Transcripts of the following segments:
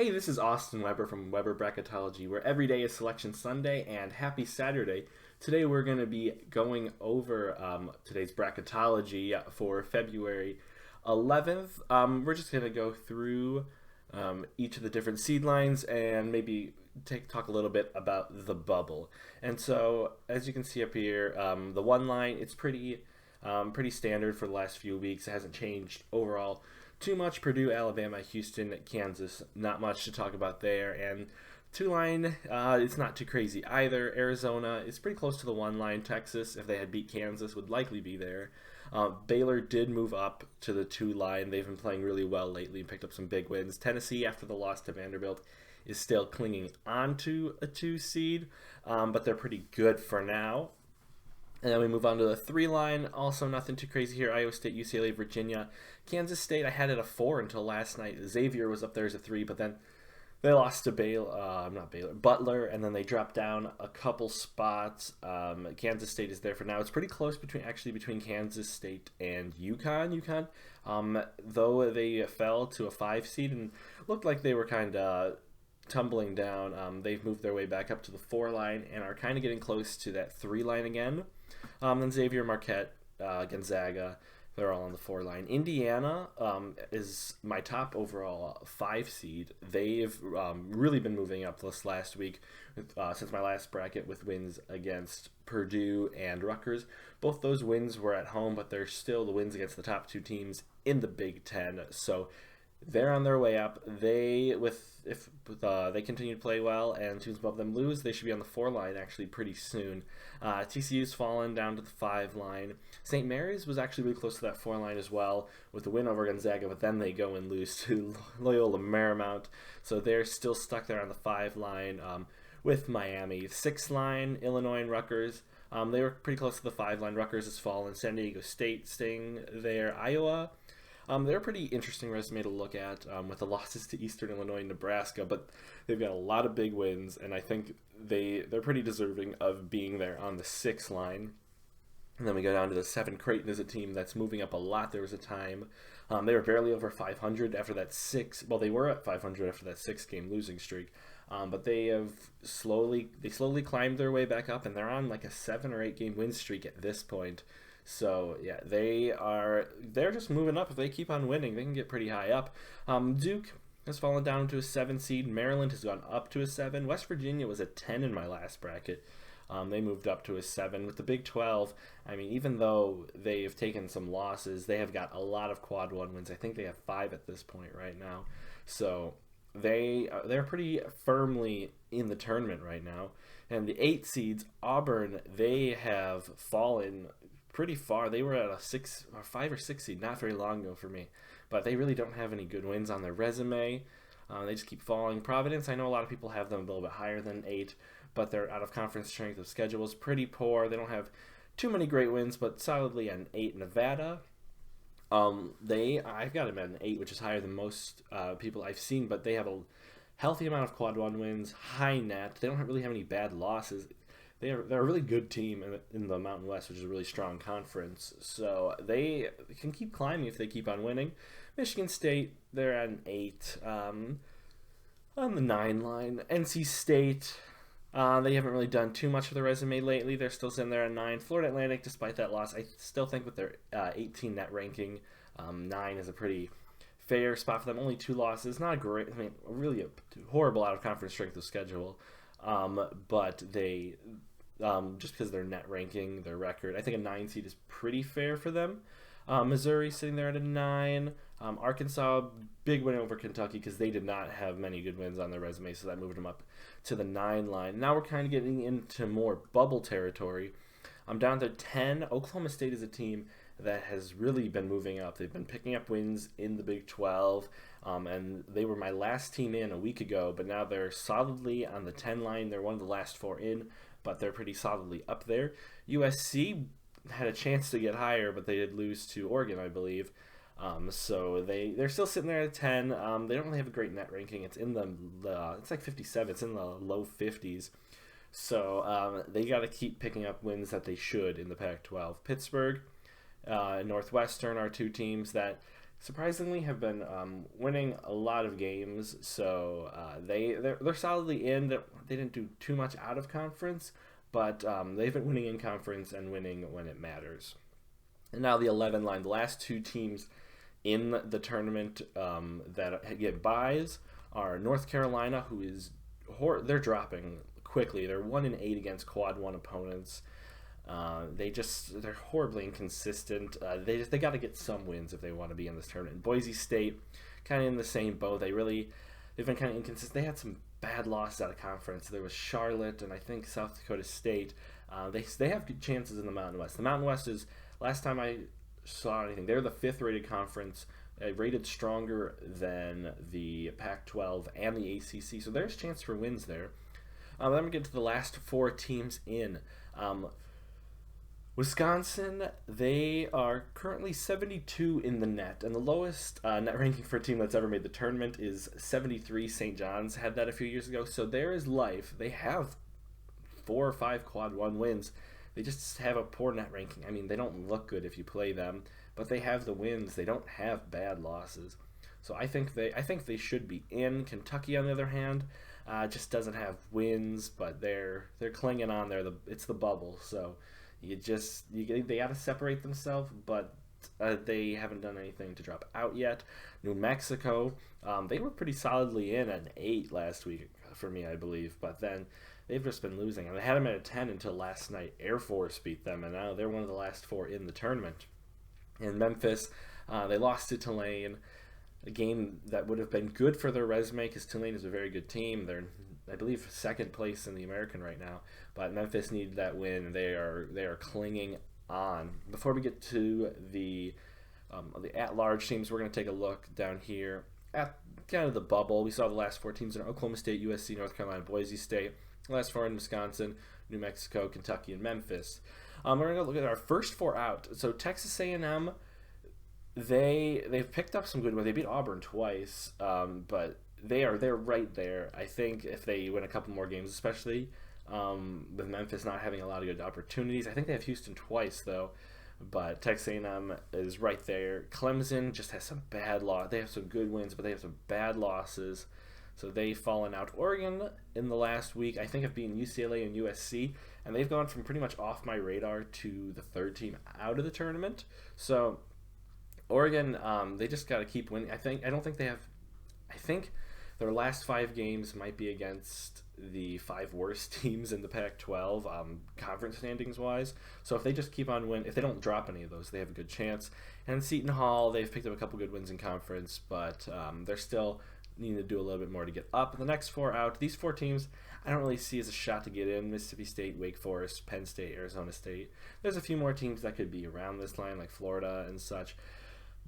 Hey, this is Austin Weber from Weber Bracketology, where every day is Selection Sunday, and happy Saturday. Today we're going to be going over today's Bracketology for February 11th. We're just going to go through each of the different seed lines and maybe talk a little bit about the bubble. And so, as you can see up here, the one line, it's pretty standard for the last few weeks. It hasn't changed overall too much. Purdue, Alabama, Houston, Kansas, not much to talk about there. And two line, it's not too crazy either. Arizona is pretty close to the one line. Texas, if they had beat Kansas, would likely be there. Baylor did move up to the two line. They've been playing really well lately and picked up some big wins. Tennessee, after the loss to Vanderbilt, is still clinging onto a two seed, but they're pretty good for now. And then we move on to the three line. Also, nothing too crazy here. Iowa State, UCLA, Virginia. Kansas State, I had it a 4 until last night. Xavier was up there as a 3, but then they lost to Butler, and then they dropped down a couple spots. Kansas State is there for now. It's pretty close between Kansas State and UConn. Though they fell to a 5 seed and looked like they were kind of tumbling down, they've moved their way back up to the 4 line and are kind of getting close to that 3 line again. Then Xavier, Marquette, Gonzaga, they're all on the 4 line. Indiana is my top overall 5 seed. They've really been moving up this last week since my last bracket with wins against Purdue and Rutgers. Both those wins were at home, but they're still the wins against the top 2 teams in the Big Ten. So they're on their way up. If they continue to play well and teams above them lose, they should be on the 4 line actually pretty soon. TCU's fallen down to the 5 line. St. Mary's was actually really close to that 4 line as well with the win over Gonzaga, but then they go and lose to Loyola Marymount. So they're still stuck there on the 5 line with Miami. 6 line, Illinois and Rutgers. They were pretty close to the 5 line. Rutgers has fallen. San Diego State staying there. Iowa. They're a pretty interesting resume to look at with the losses to Eastern Illinois and Nebraska, but they've got a lot of big wins, and I think they're pretty deserving of being there on the 6 line. And then we go down to the 7. Creighton is a team that's moving up a lot. There was a time they were barely over 500 after that 6. Well, they were at 500 after that 6-game losing streak, but they slowly climbed their way back up, and they're on like a 7 or 8 game win streak at this point. So yeah, they're just moving up. If they keep on winning, they can get pretty high up. Duke has fallen down to a 7 seed. Maryland has gone up to a 7. West Virginia was a 10 in my last bracket. They moved up to a 7. With the Big 12, I mean, even though they've taken some losses, they have got a lot of quad 1 wins. I think they have 5 at this point right now. So they're pretty firmly in the tournament right now. And the 8 seeds, Auburn, they have fallen pretty far. They were at a 5 or 6 seed not very long ago for me, but they really don't have any good wins on their resume. They just keep falling. Providence, I know a lot of people have them a little bit higher than 8, but their out of conference strength of schedule is pretty poor. They don't have too many great wins, but solidly an 8. Nevada, I've got them at an 8, which is higher than most people I've seen, but they have a healthy amount of quad 1 wins, high net. They don't really have any bad losses. They're a really good team in the Mountain West, which is a really strong conference. So they can keep climbing if they keep on winning. Michigan State, they're at an 8. On the 9 line, NC State, they haven't really done too much for their resume lately. They're still sitting there at 9. Florida Atlantic, despite that loss, I still think with their 18 net ranking, 9 is a pretty fair spot for them. Only 2 losses, not a great, really a horrible out of conference strength of schedule. But they, just because their net ranking, their record, I think a 9 seed is pretty fair for them. Missouri sitting there at a 9. Arkansas, big win over Kentucky because they did not have many good wins on their resume, so that moved them up to the 9 line. Now we're kind of getting into more bubble territory. I'm down to 10. Oklahoma State is a team that has really been moving up. They've been picking up wins in the Big 12, and they were my last team in a week ago, but now they're solidly on the 10 line. They're one of the last 4 in, but they're pretty solidly up there. USC had a chance to get higher, but they did lose to Oregon, I believe. So they're still sitting there at 10. They don't really have a great net ranking. It's in it's like 57. It's in the low 50s. So they got to keep picking up wins that they should in the Pac-12. Pittsburgh, Northwestern are 2 teams that surprisingly have been winning a lot of games. So they're solidly in. They didn't do too much out of conference, but they've been winning in conference and winning when it matters. And now the 11 line, the last two teams in the tournament that get buys are North Carolina, who is they're dropping quickly. They're 1-8 against quad one opponents. They're horribly inconsistent. They got to get some wins if they want to be in this tournament. Boise State, kind of in the same boat. They've been kind of inconsistent. They had some bad losses out of conference. There was Charlotte and I think South Dakota State. They have good chances in the Mountain West. The Mountain West is, last time I saw anything, they're the fifth rated conference, rated stronger than the Pac-12 and the ACC. So there's a chance for wins there. Then we get to the last four teams in. Wisconsin, they are currently 72 in the net, and the lowest net ranking for a team that's ever made the tournament is 73. St. John's had that a few years ago, so there is life. They have 4 or 5 quad one wins. They just have a poor net ranking. I mean, they don't look good if you play them, but they have the wins. They don't have bad losses, so I think they should be in. Kentucky, on the other hand, just doesn't have wins, but they're clinging on there. It's the bubble, so. They got to separate themselves, but they haven't done anything to drop out yet. New Mexico, they were pretty solidly in at an 8 last week for me, I believe, but then they've just been losing. And they had them at a 10 until last night. Air Force beat them, and now they're one of the last 4 in the tournament. In Memphis, they lost to Tulane, a game that would have been good for their resume because Tulane is a very good team. They're, I believe, second place in the American right now, but Memphis needed that win. They are clinging on. Before we get to the at-large teams, we're going to take a look down here at kind of the bubble. We saw the last 4 teams in Oklahoma State, USC, North Carolina, Boise State. The last 4 in Wisconsin, New Mexico, Kentucky, and Memphis. We're going to look at our first 4 out. So Texas A&M, they've picked up some good wins. They beat Auburn twice, but they're right there. I think if they win a couple more games, especially with Memphis not having a lot of good opportunities. I think they have Houston twice though, but Texas A&M is right there. Clemson just has some bad loss. They have some good wins, but they have some bad losses, so they've fallen out. Oregon in the last week, I think, have beaten UCLA and USC, and they've gone from pretty much off my radar to the 3rd team out of the tournament. So Oregon, they just got to keep winning. I think their last 5 games might be against the 5 worst teams in the Pac-12 conference standings wise. So if they just keep on winning, if they don't drop any of those, they have a good chance. And Seton Hall, they've picked up a couple good wins in conference, but they're still needing to do a little bit more to get up. The next 4 out, these 4 teams I don't really see as a shot to get in. Mississippi State, Wake Forest, Penn State, Arizona State. There's a few more teams that could be around this line, like Florida and such.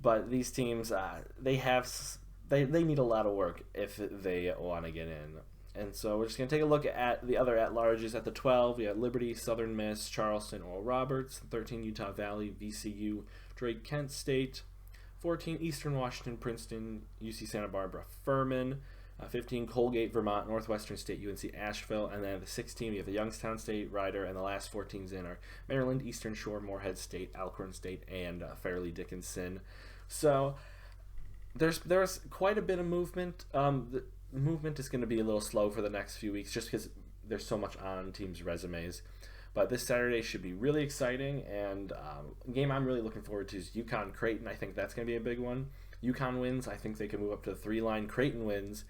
But these teams, they need a lot of work if they want to get in. And so we're just going to take a look at the other at-larges. At the 12, we have Liberty, Southern Miss, Charleston, Oral Roberts. 13, Utah Valley, VCU, Drake, Kent State. 14, Eastern Washington, Princeton, UC Santa Barbara, Furman. 15, Colgate, Vermont, Northwestern State, UNC Asheville. And then at the 16, we have the Youngstown State, Rider. And the last 4 teams in are Maryland, Eastern Shore, Morehead State, Alcorn State, and Fairleigh Dickinson. So there's quite a bit of movement. The movement is going to be a little slow for the next few weeks just because there's so much on teams' resumes. But this Saturday should be really exciting, and a game I'm really looking forward to is UConn-Creighton. I think that's going to be a big one. UConn wins. I think they can move up to the 3 line. Creighton wins.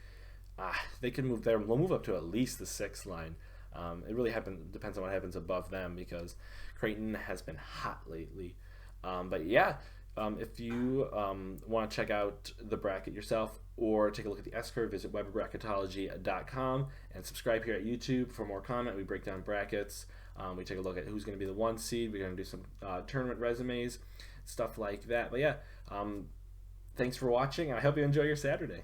They can move there. They'll move up to at least the 6 line. It really depends on what happens above them because Creighton has been hot lately. But yeah, if you want to check out the bracket yourself or take a look at the S-curve, visit weberbracketology.com and subscribe here at YouTube for more content. We break down brackets. We take a look at who's going to be the 1 seed. We're going to do some tournament resumes, stuff like that. But yeah, thanks for watching, and I hope you enjoy your Saturday.